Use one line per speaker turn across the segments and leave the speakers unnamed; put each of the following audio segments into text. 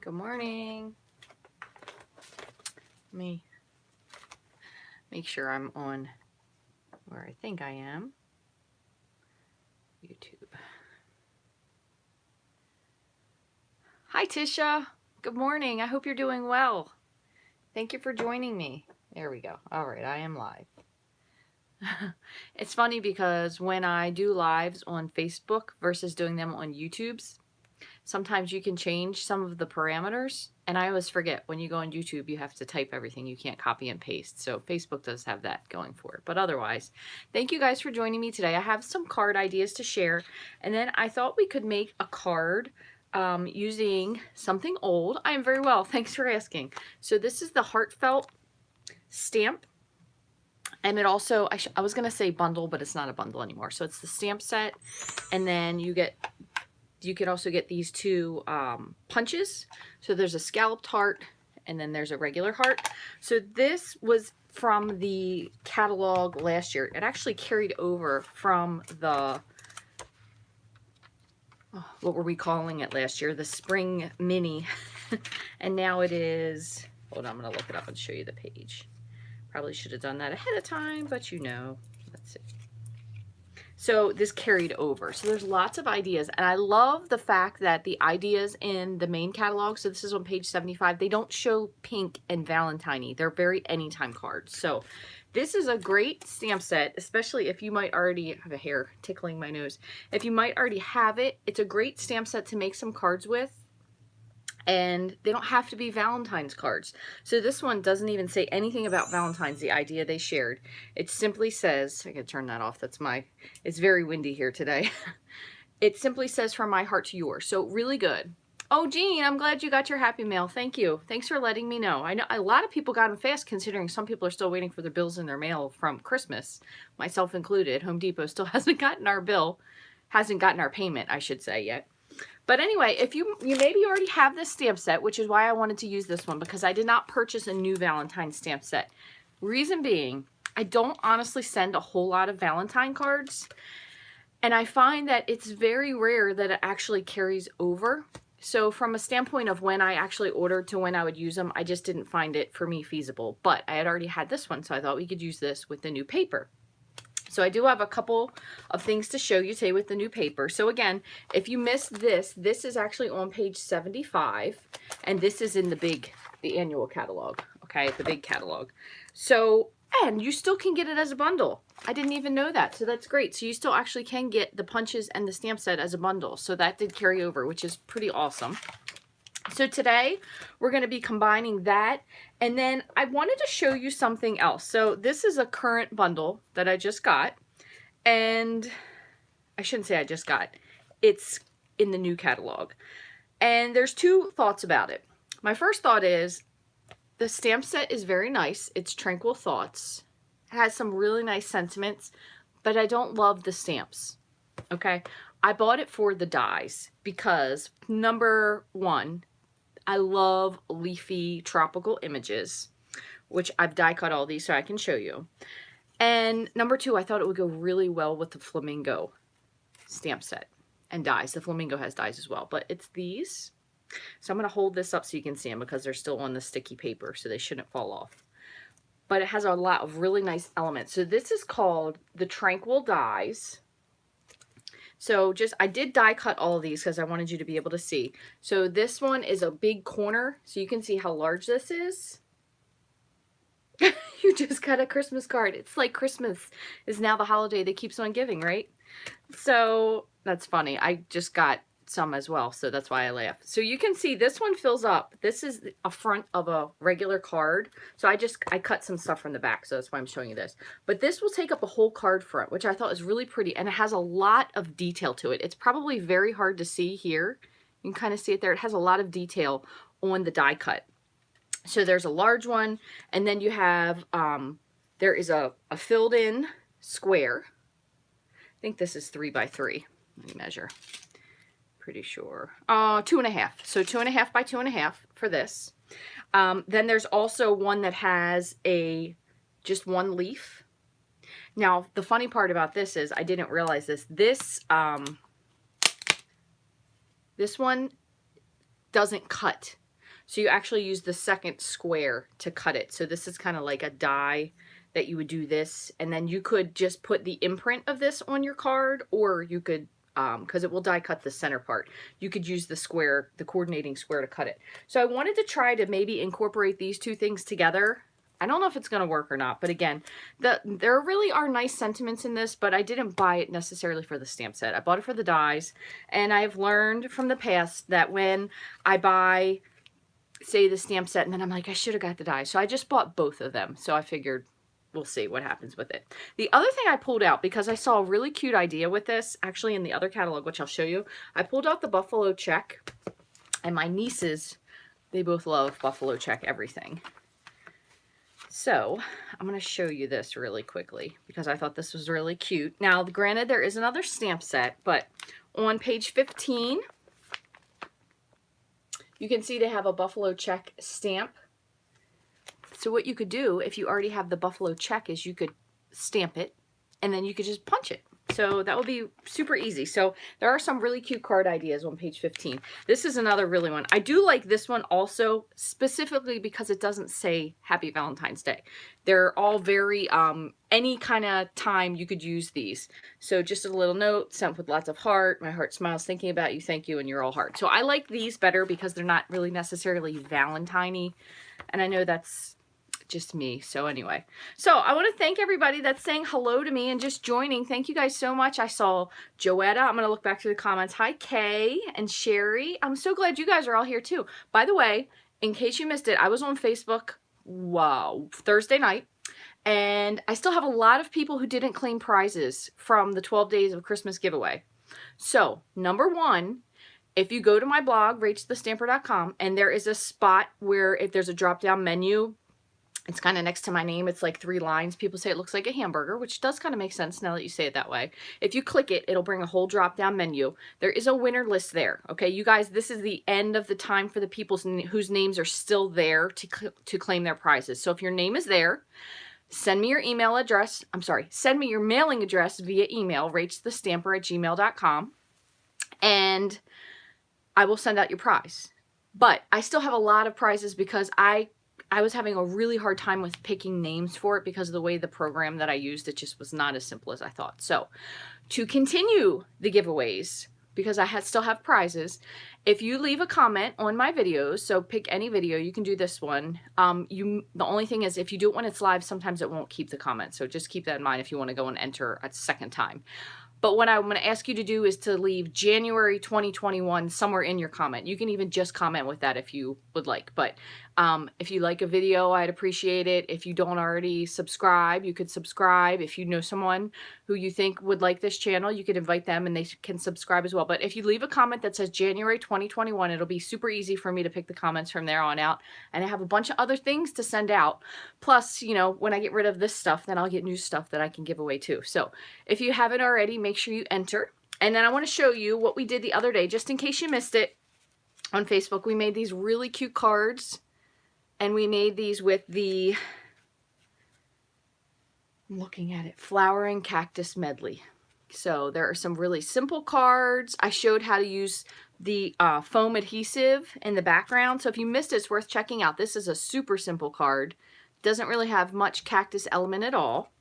Good morning. Let me make sure I'm on where I think I am. YouTube. Hi, Tisha. Good morning. I hope you're doing well. Thank you for joining me. There we go. All right, I am live. It's funny because when I do lives on Facebook versus doing them on YouTube's, sometimes you can change some of the parameters, and I always forget when you go on YouTube you have to type everything. You can't copy and paste. So Facebook does have that going for it. But otherwise, thank you guys for joining me today. I have some card ideas to share, and then I thought we could make a card using something old. I am very well, thanks for asking. So this is the heartfelt stamp. And it also, I was going to say bundle, but it's not a bundle anymore. So it's the stamp set. And then you could also get these two punches. So there's a scalloped heart and then there's a regular heart. So this was from the catalog last year. It actually carried over from the, what were we calling it last year? The spring mini. And now it is, hold on, I'm going to look it up and show you the page. Probably should have done that ahead of time, but you know, let's see. So this carried over. So there's lots of ideas. And I love the fact that the ideas in the main catalog, so this is on page 75, they don't show pink and Valentine. They're very anytime cards. So this is a great stamp set, especially if you might already have a hair tickling my nose. If you might already have it, it's a great stamp set to make some cards with. And they don't have to be Valentine's cards. So this one doesn't even say anything about Valentine's, the idea they shared. It simply says, I can turn that off, it's very windy here today. It simply says, from my heart to yours. So really good. Oh, Jean, I'm glad you got your happy mail. Thank you. Thanks for letting me know. I know a lot of people got them fast, considering some people are still waiting for their bills in their mail from Christmas, myself included. Home Depot still hasn't gotten our bill, hasn't gotten our payment, I should say, yet. But anyway, if you maybe already have this stamp set, which is why I wanted to use this one, because I did not purchase a new Valentine stamp set. Reason being, I don't honestly send a whole lot of Valentine cards, and I find that it's very rare that it actually carries over. So from a standpoint of when I actually ordered to when I would use them, I just didn't find it for me feasible. But I had already had this one, so I thought we could use this with the new paper. So I do have a couple of things to show you today with the new paper. So again, if you missed this, this is actually on page 75, and this is in the annual catalog, okay, the big catalog. So, and you still can get it as a bundle. I didn't even know that, so that's great. So you still actually can get the punches and the stamp set as a bundle. So that did carry over, which is pretty awesome. So today we're going to be combining that, and then I wanted to show you something else. So this is a current bundle that I just got, and I shouldn't say I just got, it's in the new catalog. And there's two thoughts about it. My first thought is the stamp set is very nice. It's Tranquil Thoughts. It has some really nice sentiments, but I don't love the stamps. Okay, I bought it for the dies because, number one, I love leafy tropical images, which I've die cut all these so I can show you. And number two, I thought it would go really well with the flamingo stamp set and dies. The flamingo has dies as well, but it's these. So I'm going to hold this up so you can see them because they're still on the sticky paper, so they shouldn't fall off. But it has a lot of really nice elements. So this is called the Tranquil Dies. So I did die cut all of these because I wanted you to be able to see. So this one is a big corner, so you can see how large this is. You just got a Christmas card. It's like Christmas is now the holiday that keeps on giving, right? So that's funny. I just got some as well, so that's why I laugh. So you can see this one fills up. This is a front of a regular card. So I cut some stuff from the back, so that's why I'm showing you this. But this will take up a whole card front, which I thought was really pretty, and it has a lot of detail to it. It's probably very hard to see here. You can kind of see it there. It has a lot of detail on the die cut. So there's a large one, and then you have, there is a filled in square. I think this is 3 by 3. Let me measure. Pretty sure. 2.5. So 2.5 by 2.5 for this. Then there's also one that has just one leaf. Now, the funny part about this is I didn't realize this. This one doesn't cut. So you actually use the second square to cut it. So this is kind of like a die that you would do this, and then you could just put the imprint of this on your card, or you could, because it will die cut the center part, you could use the square, the coordinating square to cut it. So I wanted to try to maybe incorporate these two things together. I don't know if it's going to work or not, but again, there really are nice sentiments in this, but I didn't buy it necessarily for the stamp set. I bought it for the dies, and I've learned from the past that when I buy, say, the stamp set, and then I'm like, I should have got the dies. So I just bought both of them. So I figured we'll see what happens with it. The other thing I pulled out, because I saw a really cute idea with this, actually in the other catalog, which I'll show you, I pulled out the buffalo check, and my nieces, they both love buffalo check everything. So I'm going to show you this really quickly because I thought this was really cute. Now, granted, there is another stamp set, but on page 15, you can see they have a buffalo check stamp. So what you could do if you already have the buffalo check is you could stamp it and then you could just punch it. So that would be super easy. So there are some really cute card ideas on page 15. This is another really one. I do like this one also, specifically because it doesn't say Happy Valentine's Day. They're all very, any kind of time you could use these. So just a little note, sent with lots of heart. My heart smiles thinking about you, thank you, and you're all heart. So I like these better because they're not really necessarily Valentine-y. And I know that's just me. So anyway, so I want to thank everybody that's saying hello to me and just joining. Thank you guys so much. I saw Joetta. I'm going to look back through the comments. Hi, Kay and Sherry. I'm so glad you guys are all here too. By the way, in case you missed it, I was on Facebook, Thursday night, and I still have a lot of people who didn't claim prizes from the 12 days of Christmas giveaway. So number one, if you go to my blog, rachthestamper.com, and there is a spot where if there's a drop-down menu, it's kind of next to my name. It's like 3 lines. People say it looks like a hamburger, which does kind of make sense now that you say it that way. If you click it, it'll bring a whole drop-down menu. There is a winner list there. Okay, you guys, this is the end of the time for the people whose names are still there to claim their prizes. So if your name is there, send me your email address. Send me your mailing address via email, rachthestamper@gmail.com, and I will send out your prize. But I still have a lot of prizes because I was having a really hard time with picking names for it because of the way the program that I used, it just was not as simple as I thought. So to continue the giveaways, because I still have prizes, if you leave a comment on my videos, so pick any video, you can do this one. The only thing is if you do it when it's live, sometimes it won't keep the comment. So just keep that in mind if you want to go and enter a second time. But what I'm going to ask you to do is to leave January 2021 somewhere in your comment. You can even just comment with that if you would like. But if you like a video, I'd appreciate it. If you don't already subscribe, you could subscribe. If you know someone who you think would like this channel, you could invite them and they can subscribe as well. But if you leave a comment that says January 2021, it'll be super easy for me to pick the comments from there on out. And I have a bunch of other things to send out. Plus, you know, when I get rid of this stuff, then I'll get new stuff that I can give away too. So if you haven't already, make sure you enter. And then I want to show you what we did the other day, just in case you missed it. On Facebook, we made these really cute cards. And we made these with the, I'm looking at it, Flower and Cactus Medley. So there are some really simple cards. I showed how to use the foam adhesive in the background. So if you missed it, it's worth checking out. This is a super simple card. Doesn't really have much cactus element at all.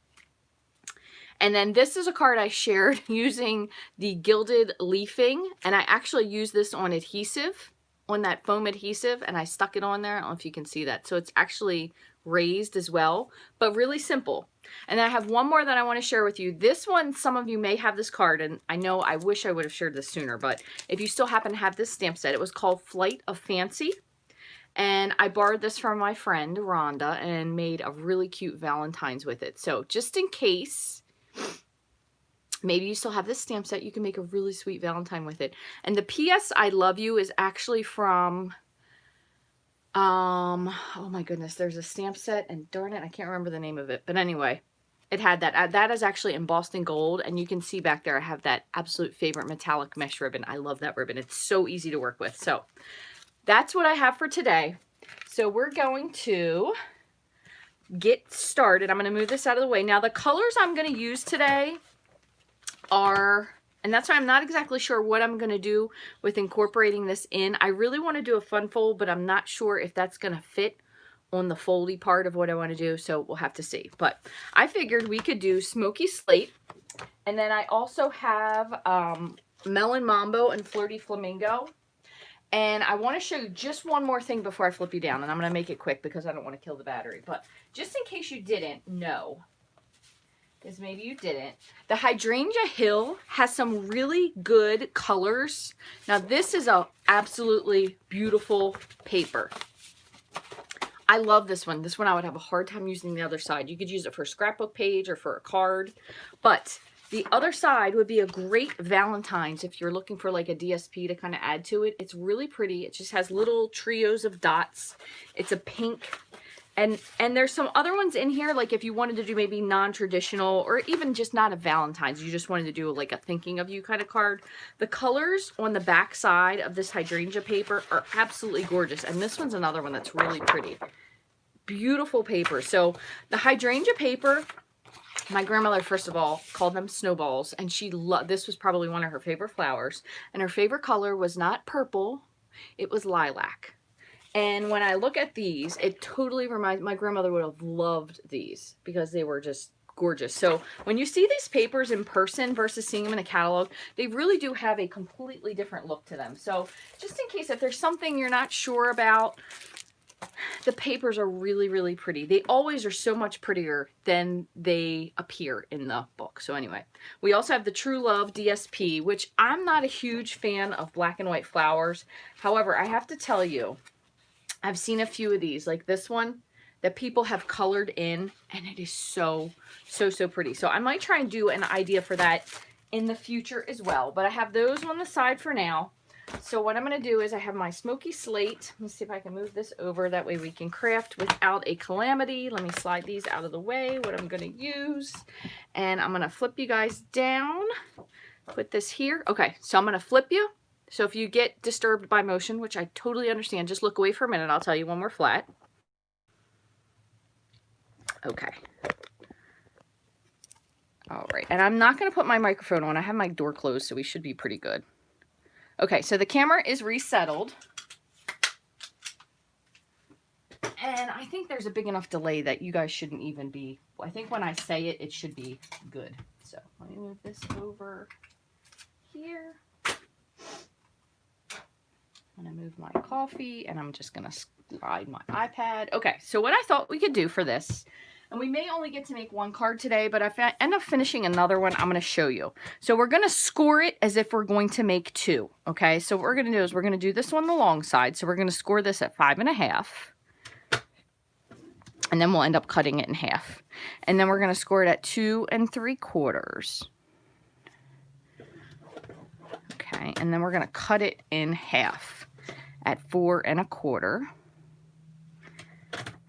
And then this is a card I shared using the gilded leafing. And I actually used this on adhesive, on that foam adhesive, and I stuck it on there. I don't know if you can see that. So it's actually raised as well, but really simple. And then I have one more that I want to share with you. This one, some of you may have this card, and I know I wish I would have shared this sooner, but if you still happen to have this stamp set, it was called Flight of Fancy. And I borrowed this from my friend, Rhonda, and made a really cute Valentine's with it. So just in case maybe you still have this stamp set, you can make a really sweet Valentine with it. And the P.S. I Love You is actually from, oh my goodness, there's a stamp set, and darn it, I can't remember the name of it. But anyway, it had that. That is actually embossed in gold, and you can see back there I have that absolute favorite metallic mesh ribbon. I love that ribbon. It's so easy to work with. So that's what I have for today. So we're going to get started. I'm going to move this out of the way. Now the colors I'm going to use today are And that's why I'm not exactly sure what I'm going to do with incorporating this in. I really want to do a fun fold, but I'm not sure if that's going to fit on the foldy part of what I want to do, so we'll have to see. But I figured we could do Smoky Slate, and then I also have Melon Mambo and Flirty Flamingo. And I want to show you just one more thing before I flip you down, and I'm going to make it quick because I don't want to kill the battery. But just in case you didn't know, because maybe you didn't, the Hydrangea Hill has some really good colors. Now this is a absolutely beautiful paper. I love this one. This one I would have a hard time using the other side. You could use it for a scrapbook page or for a card, but the other side would be a great Valentine's if you're looking for like a DSP to kind of add to it. It's really pretty. It just has little trios of dots. It's a pink. And there's some other ones in here, like if you wanted to do maybe non-traditional or even just not a Valentine's, you just wanted to do like a thinking of you kind of card. The colors on the back side of this hydrangea paper are absolutely gorgeous. And this one's another one that's really pretty. Beautiful paper. So the hydrangea paper, my grandmother, first of all, called them snowballs, and she loved, this was probably one of her favorite flowers, and her favorite color was not purple, it was lilac. And when I look at these, it totally reminds, my grandmother would have loved these because they were just gorgeous. So when you see these papers in person versus seeing them in a catalog, they really do have a completely different look to them. So just in case if there's something you're not sure about, the papers are really, really pretty. They always are so much prettier than they appear in the book. So anyway, we also have the True Love DSP, which I'm not a huge fan of black and white flowers. However, I have to tell you, I've seen a few of these, like this one, that people have colored in, and it is so, so, so pretty. So I might try and do an idea for that in the future as well. But I have those on the side for now. So what I'm going to do is I have my Smoky Slate. Let me see if I can move this over. That way we can craft without a calamity. Let me slide these out of the way, what I'm going to use. And I'm going to flip you guys down. Put this here. Okay, so I'm going to flip you. So if you get disturbed by motion, which I totally understand, just look away for a minute. I'll tell you when we're flat. Okay. All right. And I'm not going to put my microphone on. I have my door closed, so we should be pretty good. Okay, so the camera is resettled. And I think there's a big enough delay that you guys shouldn't even be, I think when I say it, it should be good. So let me move this over here. I'm going to move my coffee, and I'm just going to slide my iPad. Okay, so what I thought we could do for this, and we may only get to make one card today, but if I end up finishing another one, I'm going to show you. So we're going to score it as if we're going to make two, okay? So what we're going to do is we're going to do this one the long side, so we're going to score this at 5.5, and then we'll end up cutting it in half. And then we're going to score it at 2 3/4. Okay, and then we're going to cut it in half at 4 1/4.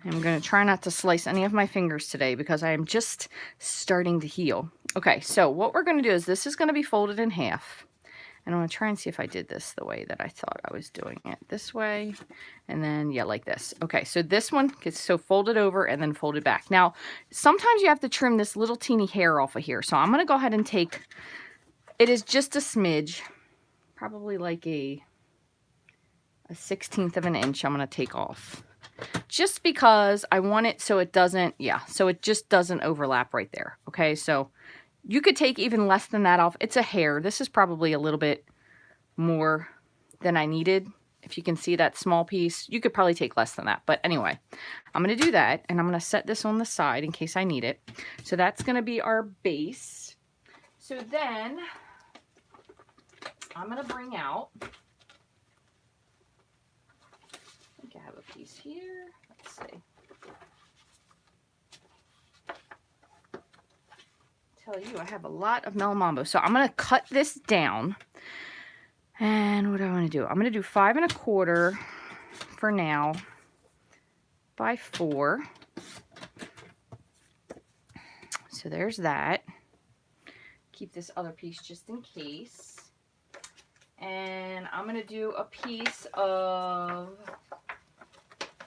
I'm going to try not to slice any of my fingers today because I am just starting to heal. Okay, so what we're going to do is this is going to be folded in half. And I'm going to try and see if I did this the way that I thought I was doing it. This way, and then, yeah, like this. Okay, so this one gets so folded over and then folded back. Now, sometimes you have to trim this little teeny hair off of here. So I'm going to go ahead and take, it is just a smidge, probably like a 1/16 of an inch I'm going to take off. Just because I want it so it doesn't, yeah, so it just doesn't overlap right there. Okay, so you could take even less than that off. It's a hair. This is probably a little bit more than I needed. If you can see that small piece, you could probably take less than that. But anyway, I'm going to do that, and I'm going to set this on the side in case I need it. So that's going to be our base. So then I'm going to bring out, I have a piece here. Let's see. Tell you, I have a lot of Melon Mambo. So I'm going to cut this down. And what do I want to do? I'm going to do 5 1/4 for now by 4. So there's that. Keep this other piece just in case. And I'm going to do a piece of,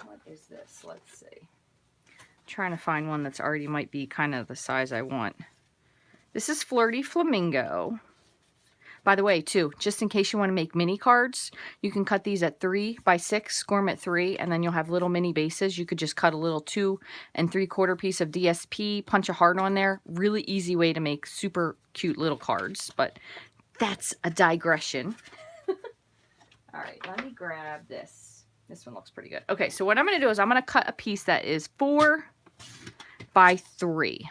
what is this? Let's see. I'm trying to find one that's already might be kind of the size I want. This is Flirty Flamingo. By the way, too, just in case you want to make mini cards, you can cut these at 3 by 6, score them at 3, and then you'll have little mini bases. You could just cut a little 2 3/4 piece of DSP, punch a heart on there. Really easy way to make super cute little cards, but that's a digression. All right, let me grab this. This one looks pretty good. Okay, so what I'm going to do is I'm going to cut a piece that is 4 by 3.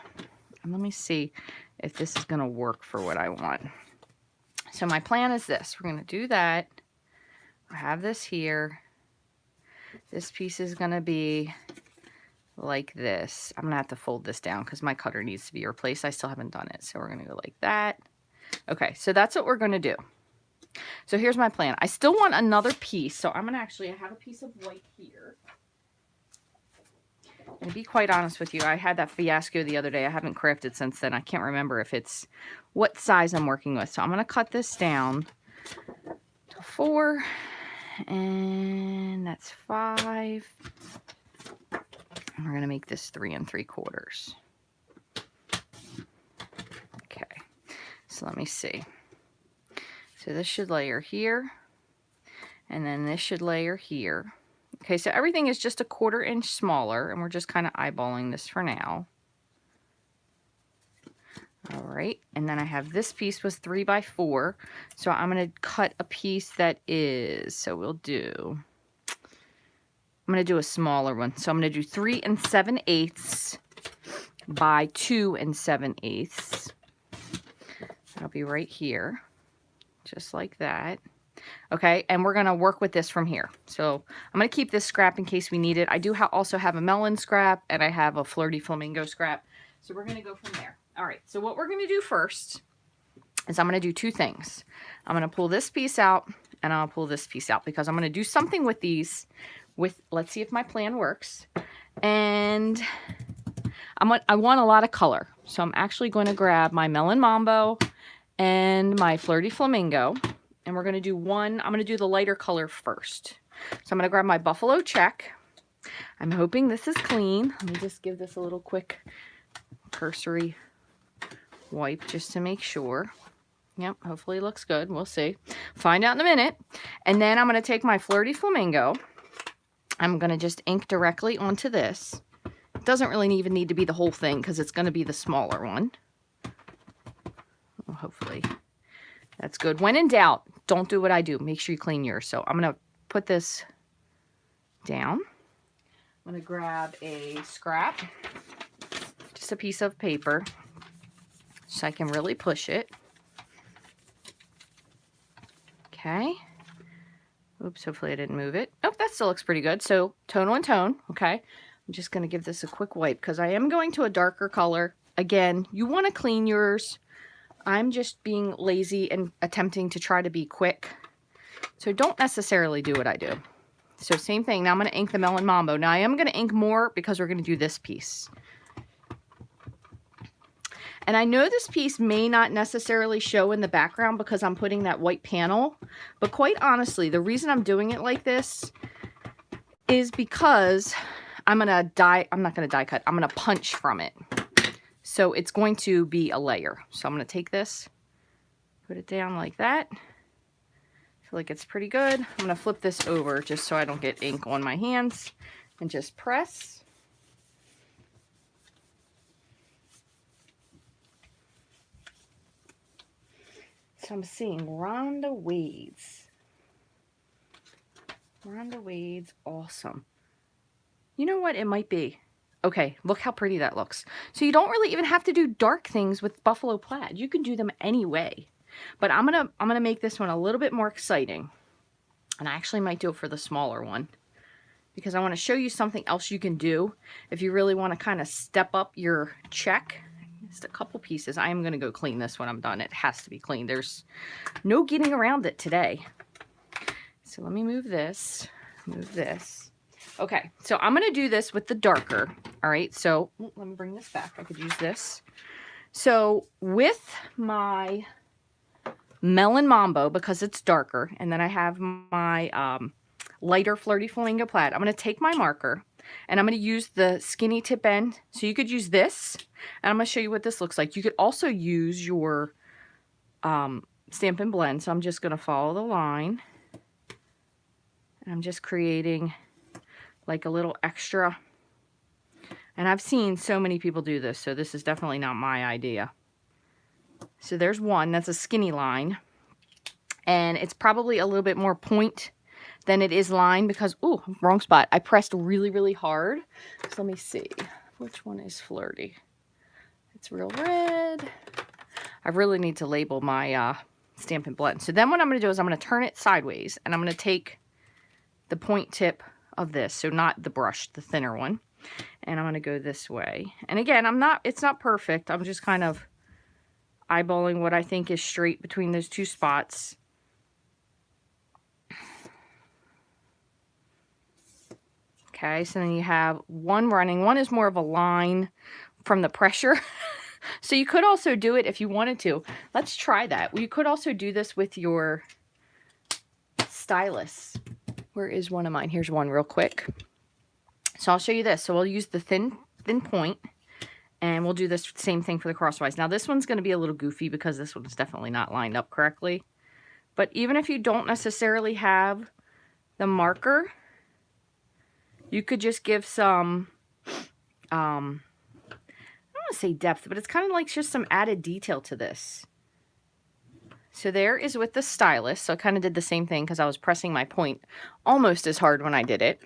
And let me see if this is going to work for what I want. So my plan is this. We're going to do that. I have this here. This piece is going to be like this. I'm going to have to fold this down because my cutter needs to be replaced. I still haven't done it. So we're going to go like that. Okay, so that's what we're going to do. So here's my plan. I still want another piece. So I'm going to I have a piece of white here. And to be quite honest with you, I had that fiasco the other day. I haven't crafted since then. I can't remember if it's what size I'm working with. So I'm going to cut this down to 4, and that's 5. And we're going to make this 3 3/4. Okay, so let me see. So this should layer here, and then this should layer here. Okay, so everything is just a 1/4 inch smaller, and we're just kind of eyeballing this for now. All right, and then I have this piece was 3 by 4, so I'm going to cut a piece that is, so I'm going to do a smaller one. So I'm going to do 3 7/8 by 2 7/8. That'll be right here, just like that. Okay, and we're going to work with this from here. So I'm going to keep this scrap in case we need it. I do also have a melon scrap, and I have a flirty flamingo scrap. So we're going to go from there. All right, so what we're going to do first is I'm going to do 2 things. I'm going to pull this piece out, and I'll pull this piece out because I'm going to do something with these. Let's see if my plan works. And I want a lot of color. So I'm actually going to grab my Melon Mambo and my Flirty Flamingo. And we're going to do I'm going to do the lighter color first. So I'm going to grab my Buffalo Check. I'm hoping this is clean. Let me just give this a little quick cursory wipe just to make sure. Yep, hopefully it looks good. We'll see. Find out in a minute. And then I'm going to take my Flirty Flamingo. I'm going to just ink directly onto this. It doesn't really even need to be the whole thing because it's going to be the smaller one. Well, hopefully that's good. When in doubt, don't do what I do. Make sure you clean yours. So I'm going to put this down. I'm going to grab a scrap, just a piece of paper, so I can really push it. Okay. Oops, hopefully I didn't move it. Oh, that still looks pretty good. So tone on tone. Okay. I'm just going to give this a quick wipe because I am going to a darker color. Again, you want to clean yours. I'm just being lazy and attempting to try to be quick. So don't necessarily do what I do. So same thing. Now I'm going to ink the Melon Mambo. Now I am going to ink more because we're going to do this piece. And I know this piece may not necessarily show in the background because I'm putting that white panel. But quite honestly, the reason I'm doing it like this is because I'm not going to die cut. I'm going to punch from it. So it's going to be a layer. So I'm going to take this, put it down like that. I feel like it's pretty good. I'm going to flip this over just so I don't get ink on my hands and just press. So I'm seeing Rhonda Wade's. Rhonda Wade's awesome. You know what? It might be. Okay, look how pretty that looks. So you don't really even have to do dark things with buffalo plaid. You can do them anyway. But I'm gonna make this one a little bit more exciting. And I actually might do it for the smaller one. Because I want to show you something else you can do if you really want to kind of step up your check. Just a couple pieces. I am going to go clean this when I'm done. It has to be clean. There's no getting around it today. So let me move this. Move this. Okay, so I'm going to do this with the darker. All right, so let me bring this back. I could use this. So with my Melon Mambo, because it's darker, and then I have my lighter Flirty Flamingo plaid, I'm going to take my marker, and I'm going to use the skinny tip end. So you could use this, and I'm going to show you what this looks like. You could also use your Stampin' Blend. So I'm just going to follow the line. And I'm just creating like a little extra. And I've seen so many people do this, so this is definitely not my idea. So there's one, that's a skinny line. And it's probably a little bit more point than it is line because, ooh, wrong spot. I pressed really, really hard. So let me see. Which one is flirty? It's real red. I really need to label my Stampin' Blend. So then what I'm going to do is I'm going to turn it sideways. And I'm going to take the point tip of this. So not the brush, the thinner one. And I'm going to go this way. And again, it's not perfect. I'm just kind of eyeballing what I think is straight between those two spots. Okay, so then you have one running. One is more of a line from the pressure. So you could also do it if you wanted to. Let's try that. You could also do this with your stylus. Where is one of mine? Here's one real quick. So I'll show you this. So we'll use the thin point, and we'll do this same thing for the crosswise. Now this one's going to be a little goofy because this one's definitely not lined up correctly. But even if you don't necessarily have the marker, you could just give some, I don't want to say depth, but it's kind of like just some added detail to this. So there is with the stylus. So I kind of did the same thing because I was pressing my point almost as hard when I did it.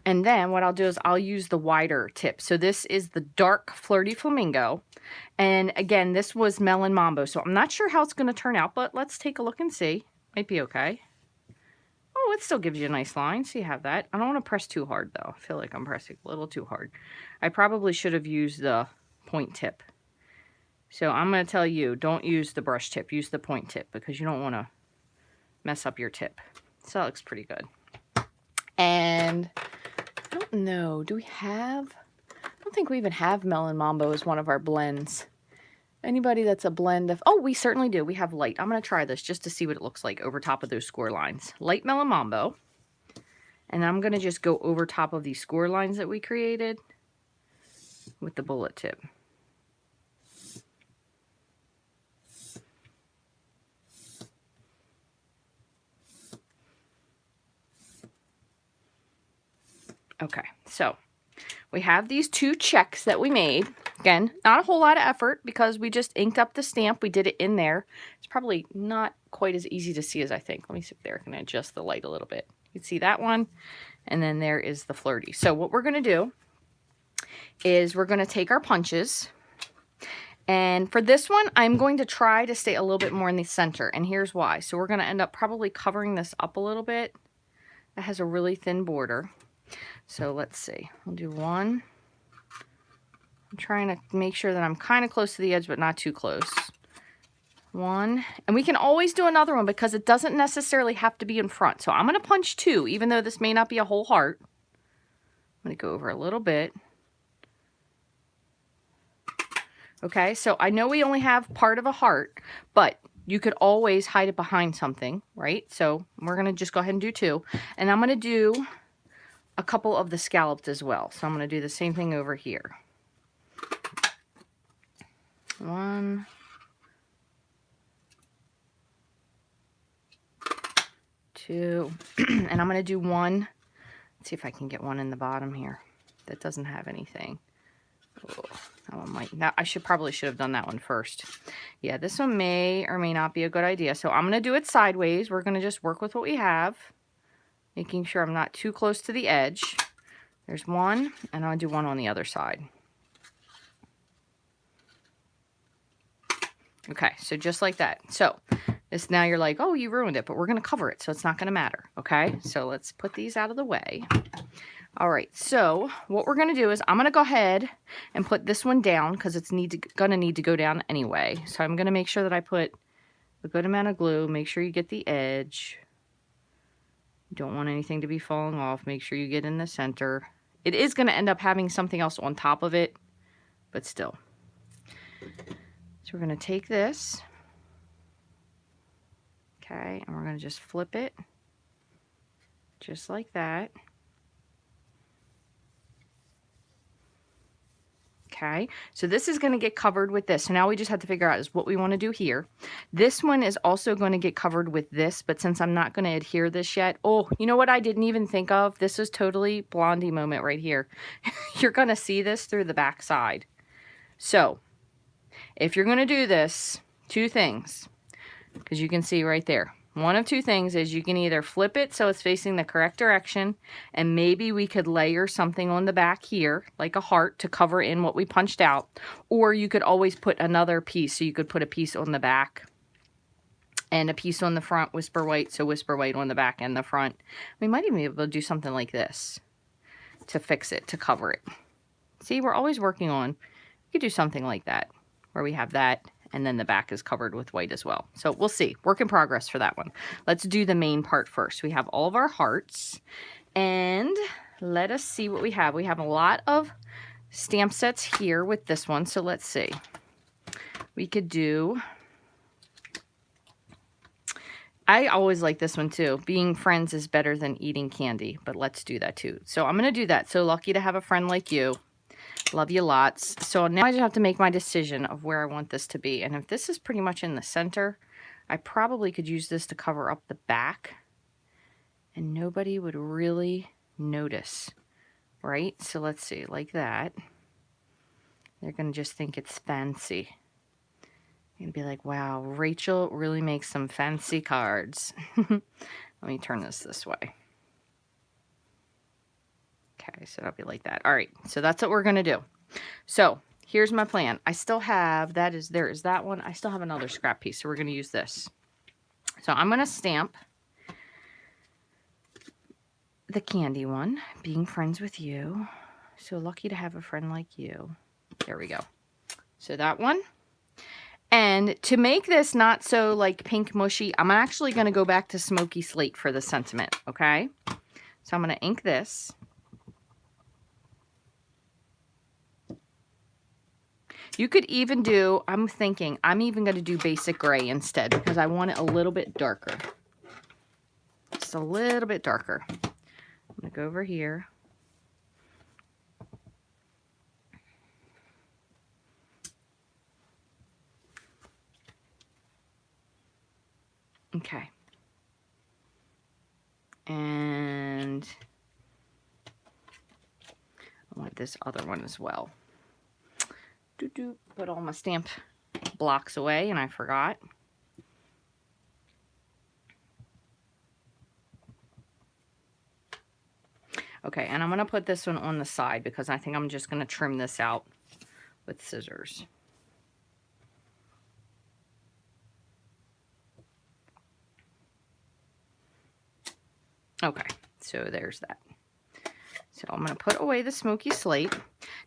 And then what I'll do is I'll use the wider tip. So this is the dark Flirty Flamingo. And again, this was Melon Mambo. So I'm not sure how it's going to turn out, but let's take a look and see. Might be okay. Oh, it still gives you a nice line. So you have that. I don't want to press too hard though. I feel like I'm pressing a little too hard. I probably should have used the point tip. So I'm going to tell you, don't use the brush tip. Use the point tip because you don't want to mess up your tip. So that looks pretty good. And I don't know, do we have, I don't think we even have Melon Mambo as one of our blends. Anybody that's a blend of, oh, we certainly do. We have light. I'm going to try this just to see what it looks like over top of those score lines. Light Melon Mambo. And I'm going to just go over top of these score lines that we created with the bullet tip. Okay, so we have these two checks that we made. Again, not a whole lot of effort because we just inked up the stamp. We did it in there. It's probably not quite as easy to see as I think. Let me see if there I can adjust the light a little bit. You can see that one. And then there is the flirty. So what we're going to do is we're going to take our punches. And for this one, I'm going to try to stay a little bit more in the center. And here's why. So we're going to end up probably covering this up a little bit. It has a really thin border. So let's see, we'll do one. I'm trying to make sure that I'm kind of close to the edge, but not too close. One, and we can always do another one because it doesn't necessarily have to be in front. So I'm going to punch two, even though this may not be a whole heart. I'm going to go over a little bit. Okay, so I know we only have part of a heart, but you could always hide it behind something, right? So we're going to just go ahead and do two. And I'm going to do a couple of the scalloped as well. So I'm going to do the same thing over here. One. Two. And I'm going to do one. Let's see if I can get one in the bottom here that doesn't have anything. Oh, that one might. I probably should have done that one first. Yeah, this one may or may not be a good idea. So I'm going to do it sideways. We're going to just work with what we have. Making sure I'm not too close to the edge. There's one, and I'll do one on the other side. Okay, so just like that. So this now you're like, oh, you ruined it, but we're going to cover it, so it's not going to matter. Okay, so let's put these out of the way. All right, so what we're going to do is I'm going to go ahead and put this one down because it's going to need to go down anyway. So I'm going to make sure that I put a good amount of glue. Make sure you get the edge. You don't want anything to be falling off. Make sure you get in the center. It is going to end up having something else on top of it, but still. So we're going to take this. Okay, and we're going to just flip it. Just like that. Okay, so this is going to get covered with this. So now we just have to figure out is what we want to do here. This one is also going to get covered with this, but since I'm not going to adhere this yet, oh, you know what I didn't even think of? This is totally Blondie moment right here. You're going to see this through the back side. So if you're going to do this, two things, because you can see right there. One of two things is you can either flip it so it's facing the correct direction, and maybe we could layer something on the back here, like a heart, to cover in what we punched out. Or you could always put another piece, so you could put a piece on the back and a piece on the front, whisper white, so whisper white on the back and the front. We might even be able to do something like this to fix it, to cover it. See, we're always working on, we could do something like that, where we have that, and then the back is covered with white as well. So we'll see. Work in progress for that one. Let's do the main part first. We have all of our hearts, and let us see what we have. We have a lot of stamp sets here with this one, so let's see. We could do, I always like this one too. Being friends is better than eating candy, but let's do that too. So I'm going to do that. So lucky to have a friend like you. Love you lots. So now I just have to make my decision of where I want this to be. And if this is pretty much in the center, I probably could use this to cover up the back and nobody would really notice, right? So let's see, like that. They're going to just think it's fancy. And be like, wow, Rachel really makes some fancy cards. Let me turn this way. Okay, so it'll be like that. All right, so that's what we're going to do. So here's my plan. I still have, there is that one. I still have another scrap piece, so we're going to use this. So I'm going to stamp the candy one, being friends with you. So lucky to have a friend like you. There we go. So that one. And to make this not so like pink mushy, I'm actually going to go back to smoky slate for the sentiment, okay? So I'm going to ink this. You could even do, I'm thinking, I'm even going to do basic gray instead because I want it a little bit darker. Just a little bit darker. I'm going to go over here. Okay. And I want this other one as well. Put all my stamp blocks away, and I forgot. Okay, and I'm going to put this one on the side because I think I'm just going to trim this out with scissors. Okay, so there's that. So I'm going to put away the smoky slate.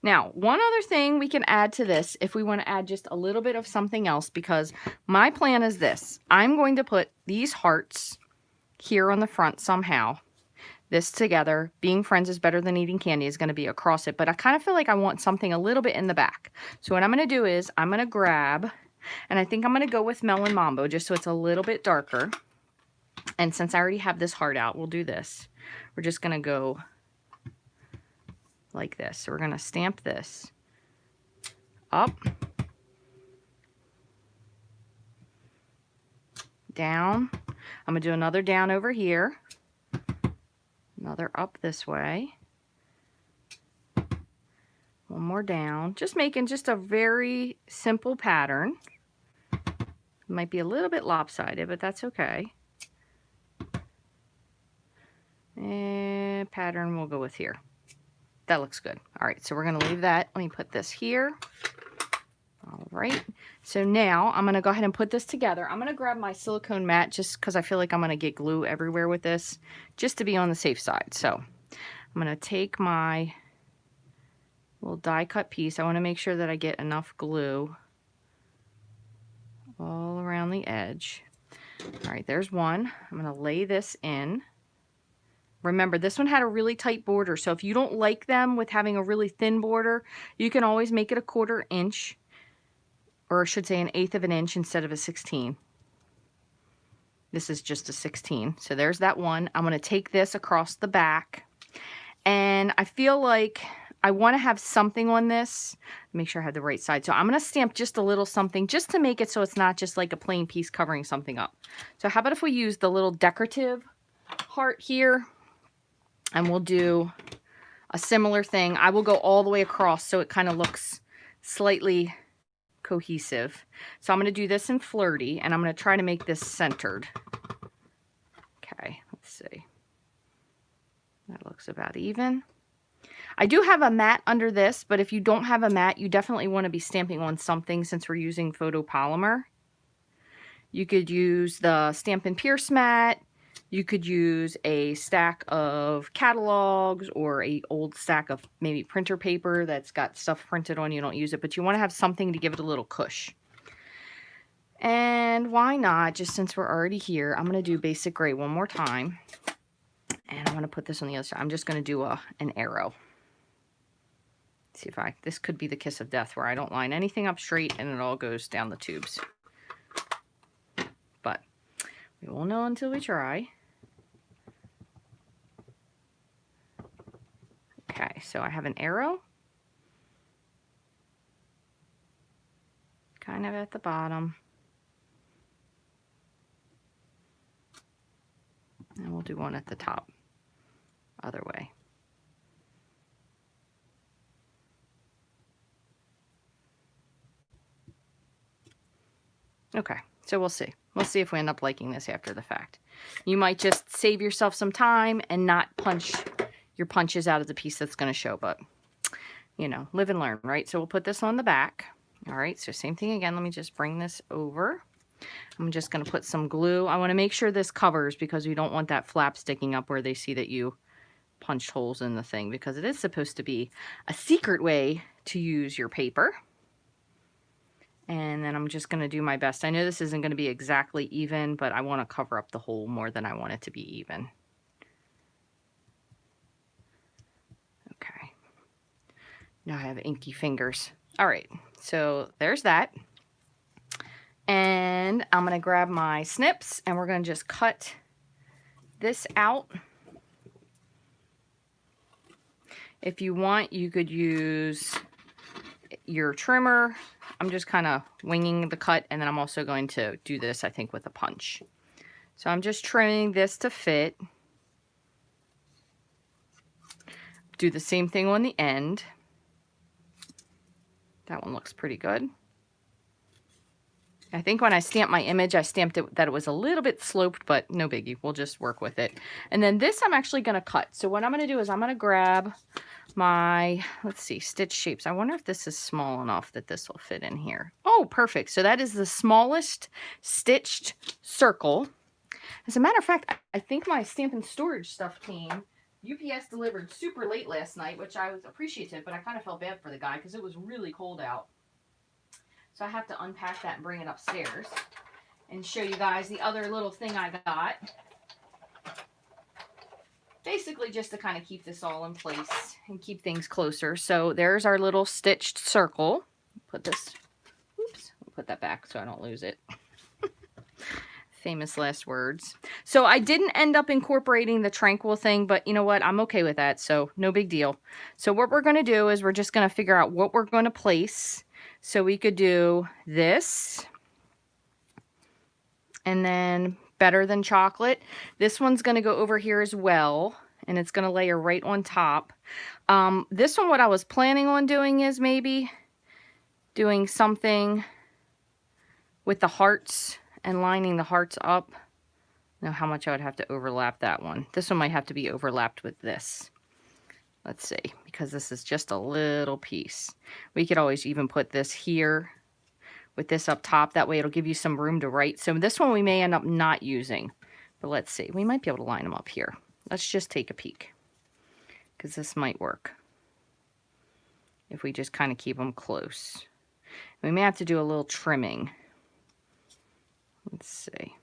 Now, one other thing we can add to this if we want to add just a little bit of something else, because my plan is this. I'm going to put these hearts here on the front somehow. This together, being friends is better than eating candy, is going to be across it, but I kind of feel like I want something a little bit in the back. So what I'm going to do is I'm going to grab, and I think I'm going to go with Melon Mambo just so it's a little bit darker. And since I already have this heart out, we'll do this. We're just going to go like this. So we're going to stamp this up, down. I'm going to do another down over here, another up this way, one more down, just making just a very simple pattern. It might be a little bit lopsided, but that's okay. And pattern we'll go with here. That looks good. All right, so we're going to leave that. Let me put this here. All right, so now I'm going to go ahead and put this together. I'm going to grab my silicone mat just because I feel like I'm going to get glue everywhere with this, just to be on the safe side. So I'm going to take my little die cut piece. I want to make sure that I get enough glue all around the edge. All right, there's one. I'm going to lay this in. Remember, this one had a really tight border, so if you don't like them with having a really thin border, you can always make it a 1/4 inch, or I should say 1/8 of an inch instead of a 16. This is just a 16. So there's that one. I'm going to take this across the back, and I feel like I want to have something on this. Make sure I have the right side. So I'm going to stamp just a little something just to make it so it's not just like a plain piece covering something up. So how about if we use the little decorative heart here, and we'll do a similar thing. I will go all the way across so it kind of looks slightly cohesive. So I'm going to do this in flirty, and I'm going to try to make this centered. Okay, let's see. That looks about even. I do have a mat under this, but if you don't have a mat, you definitely want to be stamping on something since we're using photopolymer. You could use the Stampin' Pierce mat. You could use a stack of catalogs or a old stack of maybe printer paper that's got stuff printed on. You don't use it, but you want to have something to give it a little cush. And why not, just since we're already here, I'm going to do basic gray one more time. And I'm going to put this on the other side. I'm just going to do an arrow. See if this could be the kiss of death where I don't line anything up straight and it all goes down the tubes. But we won't know until we try. Okay, so I have an arrow. Kind of at the bottom. And we'll do one at the top. Other way. Okay, so we'll see. We'll see if we end up liking this after the fact. You might just save yourself some time and not punch your punches out of the piece that's going to show, but, you know, live and learn, right? So we'll put this on the back. All right, so same thing again. Let me just bring this over. I'm just going to put some glue. I want to make sure this covers because we don't want that flap sticking up where they see that you punched holes in the thing, because it is supposed to be a secret way to use your paper. And then I'm just going to do my best. I know this isn't going to be exactly even, but I want to cover up the hole more than I want it to be even. Okay. Now I have inky fingers. All right, so there's that. And I'm going to grab my snips and we're going to just cut this out. If you want, you could use your trimmer. I'm just kind of winging the cut, and then I'm also going to do this, I think, with a punch. So I'm just trimming this to fit. Do the same thing on the end. That one looks pretty good. I think when I stamped my image, I stamped it that it was a little bit sloped, but no biggie. We'll just work with it. And then this I'm actually going to cut. So what I'm going to do is I'm going to grab my, let's see, stitch shapes. I wonder if this is small enough that this will fit in here. Oh, perfect. So that is the smallest stitched circle. As a matter of fact, I think my Stampin' Storage stuff came. UPS delivered super late last night, which I was appreciative, but I kind of felt bad for the guy because it was really cold out. So I have to unpack that and bring it upstairs and show you guys the other little thing I got. Basically just to kind of keep this all in place and keep things closer. So there's our little stitched circle. Put this, oops, I'll put that back so I don't lose it. Famous last words. So I didn't end up incorporating the tranquil thing, but you know what? I'm okay with that, so no big deal. So what we're going to do is we're just going to figure out what we're going to place. So we could do this, and then Better Than Chocolate. This one's going to go over here as well, and it's going to layer right on top. This one, what I was planning on doing is maybe doing something with the hearts and lining the hearts up. Now how much I would have to overlap that one. This one might have to be overlapped with this. Let's see, because this is just a little piece. We could always even put this here with this up top. That way it'll give you some room to write. So this one we may end up not using. But let's see. We might be able to line them up here. Let's just take a peek, because this might work if we just kind of keep them close. We may have to do a little trimming. Let's see.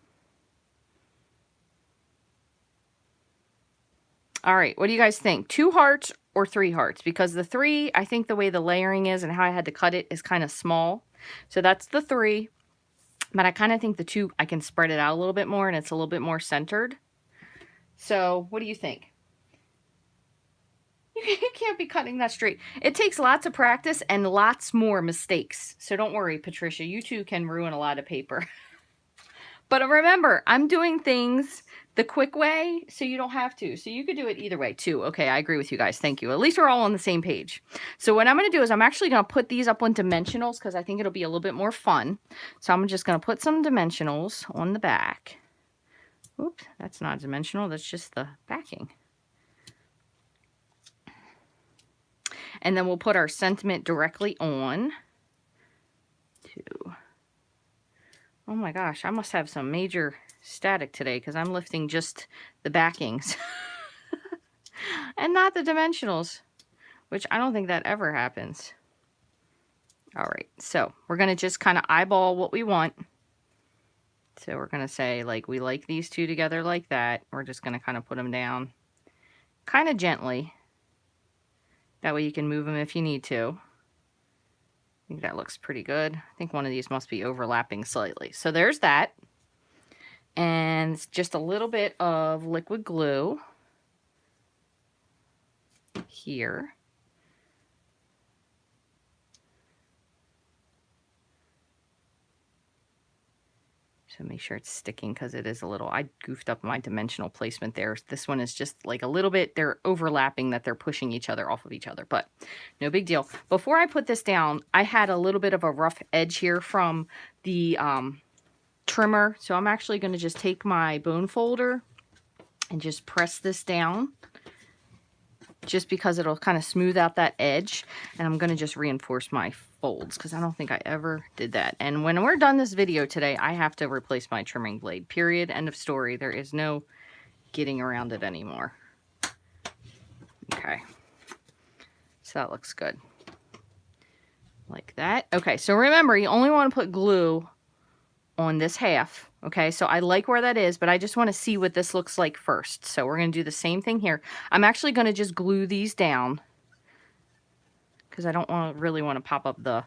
All right, what do you guys think? 2 hearts or 3 hearts? Because the 3, I think the way the layering is and how I had to cut it is kind of small. So that's the 3. But I kind of think the 2, I can spread it out a little bit more and it's a little bit more centered. So what do you think? You can't be cutting that straight. It takes lots of practice and lots more mistakes. So don't worry, Patricia. You too can ruin a lot of paper. But remember, I'm doing things the quick way so you don't have to. So you could do it either way too. Okay, I agree with you guys. Thank you. At least we're all on the same page. So what I'm going to do is I'm actually going to put these up on dimensionals because I think it'll be a little bit more fun. So I'm just going to put some dimensionals on the back. Oops, that's not dimensional. That's just the backing. And then we'll put our sentiment directly on to... Oh my gosh, I must have some major static today because I'm lifting just the backings and not the dimensionals, which I don't think that ever happens. All right, so we're going to just kind of eyeball what we want. So we're going to say, like, we like these two together like that. We're just going to kind of put them down kind of gently. That way you can move them if you need to. I think that looks pretty good. I think one of these must be overlapping slightly. So there's that. And just a little bit of liquid glue here. So make sure it's sticking because it is a little, I goofed up my dimensional placement there. This one is just like a little bit, they're overlapping that they're pushing each other off of each other, but no big deal. Before I put this down, I had a little bit of a rough edge here from the trimmer. So I'm actually going to just take my bone folder and just press this down just because it'll kind of smooth out that edge. And I'm going to just reinforce my folds because I don't think I ever did that. And when we're done this video today, I have to replace my trimming blade. Period. End of story. There is no getting around it anymore. Okay. So that looks good. Like that. Okay, so remember, you only want to put glue on this half. Okay, so I like where that is, but I just want to see what this looks like first. So we're going to do the same thing here. I'm actually going to just glue these down because I don't really want to pop up the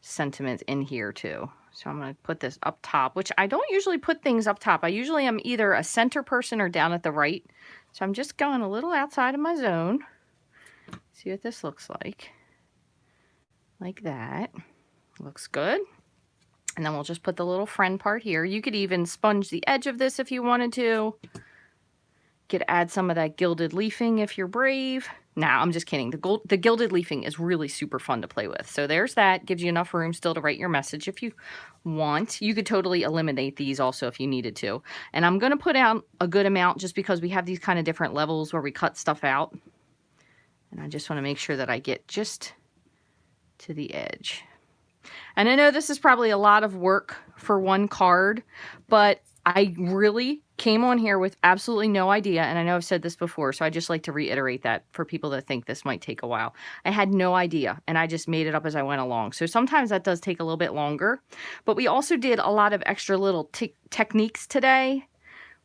sentiment in here too. So I'm going to put this up top, which I don't usually put things up top. I usually am either a center person or down at the right. So I'm just going a little outside of my zone. See what this looks like. Like that. Looks good. And then we'll just put the little friend part here. You could even sponge the edge of this if you wanted to. Could add some of that gilded leafing if you're brave. Nah, I'm just kidding. The gilded leafing is really super fun to play with. So there's that. Gives you enough room still to write your message if you want. You could totally eliminate these also if you needed to. And I'm going to put out a good amount just because we have these kind of different levels where we cut stuff out. And I just want to make sure that I get just to the edge. And I know this is probably a lot of work for one card, but I really came on here with absolutely no idea. And I know I've said this before, so I just like to reiterate that for people that think this might take a while. I had no idea, and I just made it up as I went along. So sometimes that does take a little bit longer. But we also did a lot of extra little techniques today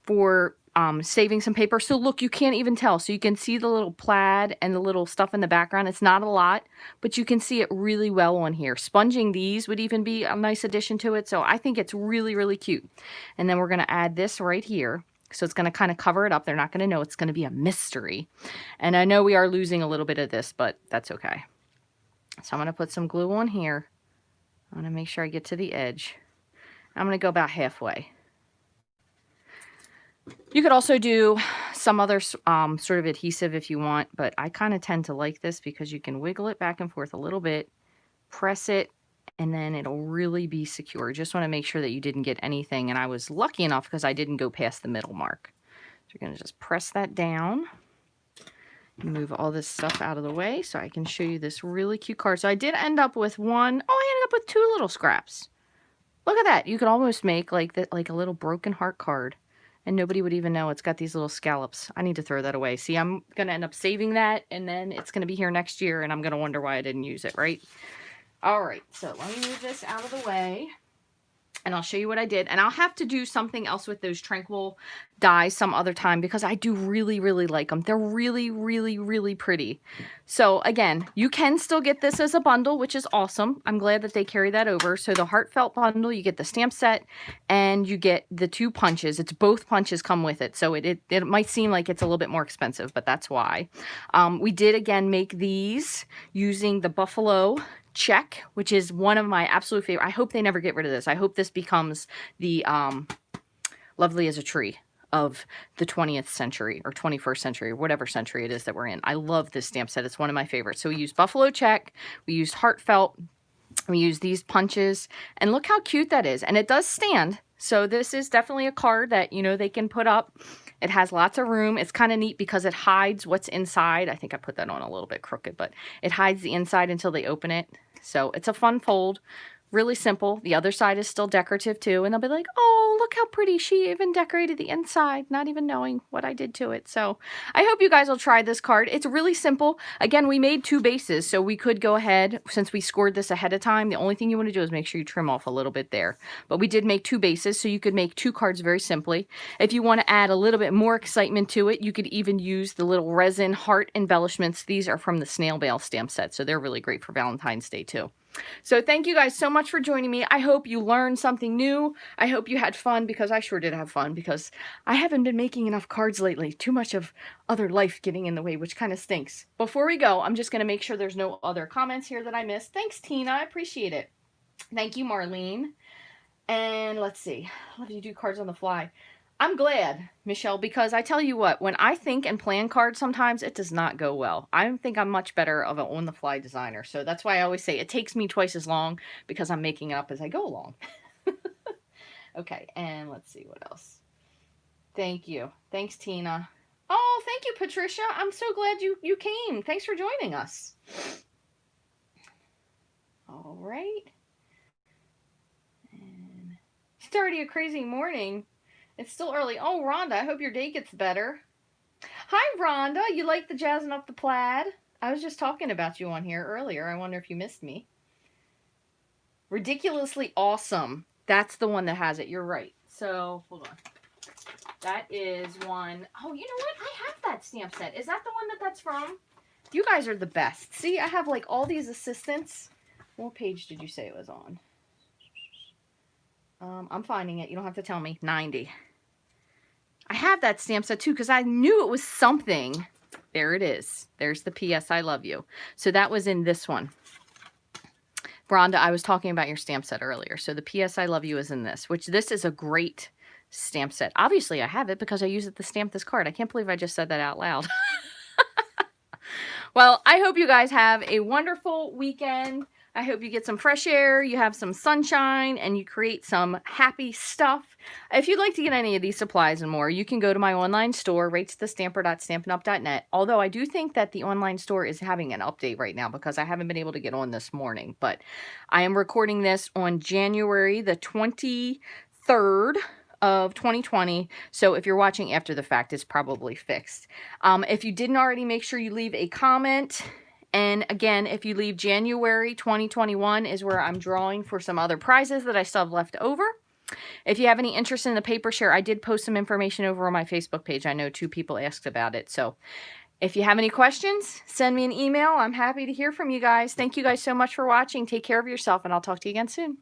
for saving some paper. So look, you can't even tell. So you can see the little plaid and the little stuff in the background. It's not a lot, but you can see it really well on here. Sponging these would even be a nice addition to it. So I think it's really, really cute. And then we're going to add this right here. So it's going to kind of cover it up. They're not going to know. It's going to be a mystery. And I know we are losing a little bit of this, but that's okay. So I'm going to put some glue on here. I'm going to make sure I get to the edge. I'm going to go about halfway. You could also do some other sort of adhesive if you want, but I kind of tend to like this because you can wiggle it back and forth a little bit, press it, and then it'll really be secure. Just want to make sure that you didn't get anything, and I was lucky enough because I didn't go past the middle mark. So you're going to just press that down, move all this stuff out of the way so I can show you this really cute card. So I did end up with I ended up with 2 little scraps. Look at that. You could almost make like a little broken heart card. And nobody would even know. It's got these little scallops. I need to throw that away. See, I'm going to end up saving that, and then it's going to be here next year, and I'm going to wonder why I didn't use it, right? All right, so let me move this out of the way. And I'll show you what I did. And I'll have to do something else with those Tranquil dies some other time because I do really, really like them. They're really, really, really pretty. So again, you can still get this as a bundle, which is awesome. I'm glad that they carry that over. So the heartfelt bundle, you get the stamp set and you get the 2 punches. It's both punches come with it. So it might seem like it's a little bit more expensive, but that's why. We did again make these using the Buffalo check, which is one of my absolute favorite. I hope they never get rid of this. I hope this becomes the lovely as a tree of the 20th century or 21st century or whatever century it is that we're in. I love this stamp set. It's one of my favorites. So we used Buffalo check, we used heartfelt, we used these punches, and look how cute that is. And it does stand. So this is definitely a card that, you know, they can put up. It has lots of room. It's kind of neat because it hides what's inside. I think I put that on a little bit crooked, but it hides the inside until they open it. So it's a fun fold. Really simple. The other side is still decorative too. And they'll be like, oh, look how pretty. She even decorated the inside, not even knowing what I did to it. So I hope you guys will try this card. It's really simple. Again, we made 2 bases, so we could go ahead, since we scored this ahead of time, the only thing you want to do is make sure you trim off a little bit there. But we did make 2 bases, so you could make 2 cards very simply. If you want to add a little bit more excitement to it, you could even use the little resin heart embellishments. These are from the Snail Mail stamp set, so they're really great for Valentine's Day too. So thank you guys so much for joining me. I hope you learned something new. I hope you had fun, because I sure did have fun, because I haven't been making enough cards lately. Too much of other life getting in the way, which kind of stinks. Before we go, I'm just going to make sure there's no other comments here that I missed. Thanks, Tina. I appreciate it. Thank you, Marlene. And let's see. Love you do cards on the fly. I'm glad, Michelle, because I tell you what, when I think and plan cards, sometimes it does not go well. I think I'm much better of an on-the-fly designer. So that's why I always say it takes me twice as long, because I'm making it up as I go along. Okay, and let's see what else. Thank you. Thanks, Tina. Oh, thank you, Patricia. I'm so glad you came. Thanks for joining us. All right. And it's already a crazy morning. It's still early. Oh, Rhonda, I hope your day gets better. Hi, Rhonda. You like the jazzing up the plaid? I was just talking about you on here earlier. I wonder if you missed me. Ridiculously Awesome. That's the one that has it. You're right. So, hold on. That is one. Oh, you know what? I have that stamp set. Is that the one that's from? You guys are the best. See, I have like all these assistants. What page did you say it was on? I'm finding it. You don't have to tell me. 90. I have that stamp set too because I knew it was something. There it is. There's the P.S. I love you. So that was in this one. Rhonda, I was talking about your stamp set earlier. So the P.S. I love you is in this, which this is a great stamp set. Obviously, I have it because I use it to stamp this card. I can't believe I just said that out loud. Well, I hope you guys have a wonderful weekend. I hope you get some fresh air, you have some sunshine, and you create some happy stuff. If you'd like to get any of these supplies and more, you can go to my online store, rachthestamper.stampinup.net. Although I do think that the online store is having an update right now because I haven't been able to get on this morning. But I am recording this on January the 23rd of 2020. So if you're watching after the fact, it's probably fixed. If you didn't already, make sure you leave a comment. And again, if you leave January 2021 is where I'm drawing for some other prizes that I still have left over. If you have any interest in the paper share, I did post some information over on my Facebook page. I know 2 people asked about it. So if you have any questions, send me an email. I'm happy to hear from you guys. Thank you guys so much for watching. Take care of yourself, and I'll talk to you again soon.